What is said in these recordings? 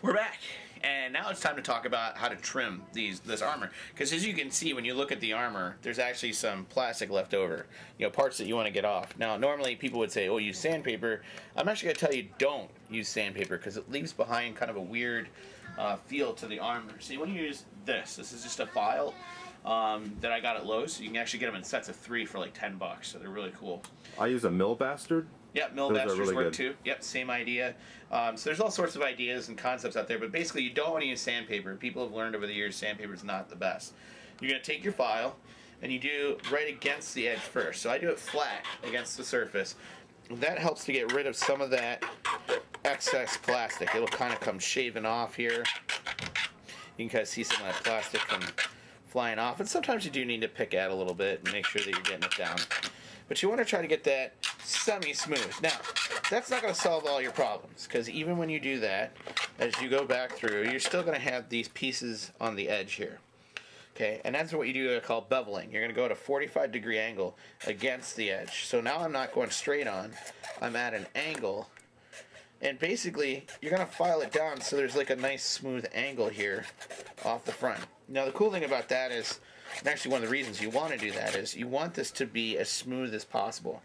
We're back, and now it's time to talk about how to trim this armor. Because as you can see, when you look at the armor, there's actually some plastic left over, parts that you want to get off. Now, normally people would say, "Oh, use sandpaper." I'm actually going to tell you, don't use sandpaper because it leaves behind kind of a weird feel to the armor. So you want to use this. This is just a file that I got at Lowe's. So you can actually get them in sets of 3 for like $10, so they're really cool. I use a Mill Bastard. Yep, Mill Bastards work too. Yep, same idea. So there's all sorts of ideas and concepts out there, but basically you don't want to use sandpaper. People have learned over the years sandpaper is not the best. You're going to take your file and you do right against the edge first. So I do it flat against the surface. That helps to get rid of some of that excess plastic. It'll kind of come shaving off here. You can kind of see some of that plastic come flying off. And sometimes you do need to pick at a little bit and make sure that you're getting it down. But you want to try to get that semi-smooth. Now, that's not going to solve all your problems, because even when you do that, as you go back through, you're still going to have these pieces on the edge here. Okay, and that's what you do called beveling. You're going to go at a 45-degree angle against the edge. So now I'm not going straight on, I'm at an angle, and basically you're going to file it down so there's like a nice smooth angle here off the front. Now the cool thing about that is, and actually one of the reasons you want to do that is you want this to be as smooth as possible.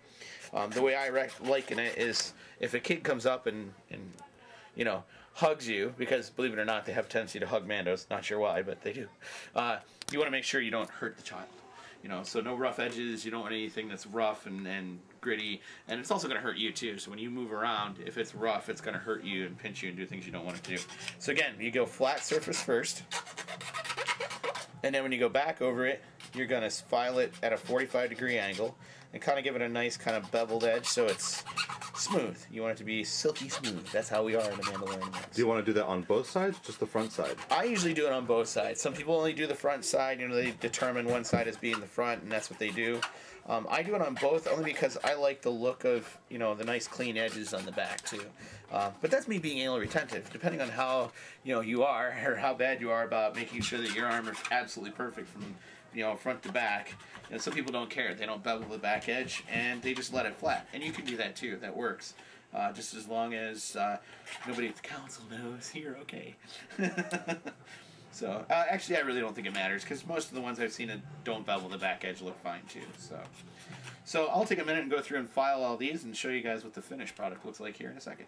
The way I liken it is if a kid comes up and hugs you, because believe it or not they have a tendency to hug Mandos, not sure why, but they do. You want to make sure you don't hurt the child. So no rough edges, you don't want anything that's rough and gritty, and it's also going to hurt you too. So when you move around, if it's rough, it's going to hurt you and pinch you and do things you don't want it to do. So again, you go flat surface first, and then when you go back over it, you're going to file it at a 45-degree angle and kind of give it a nice kind of beveled edge so it's smooth. You want it to be silky smooth. That's how we are in the Mandalorian mix. Do you want to do that on both sides, just the front side? I usually do it on both sides. Some people only do the front side. They determine one side as being the front, and that's what they do. I do it on both only because I like the look of, the nice clean edges on the back too. But that's me being anal retentive. Depending on how, you are or how bad you are about making sure that your armor is absolutely perfect from, front to back. Some people don't care. They don't bevel the back edge and they just let it flat. And you can do that too. That works. Just as long as nobody at the council knows you're okay. So, actually, I really don't think it matters, because most of the ones I've seen that don't bevel the back edge look fine, too. So I'll take a minute and go through and file all these and show you guys what the finished product looks like here in a second.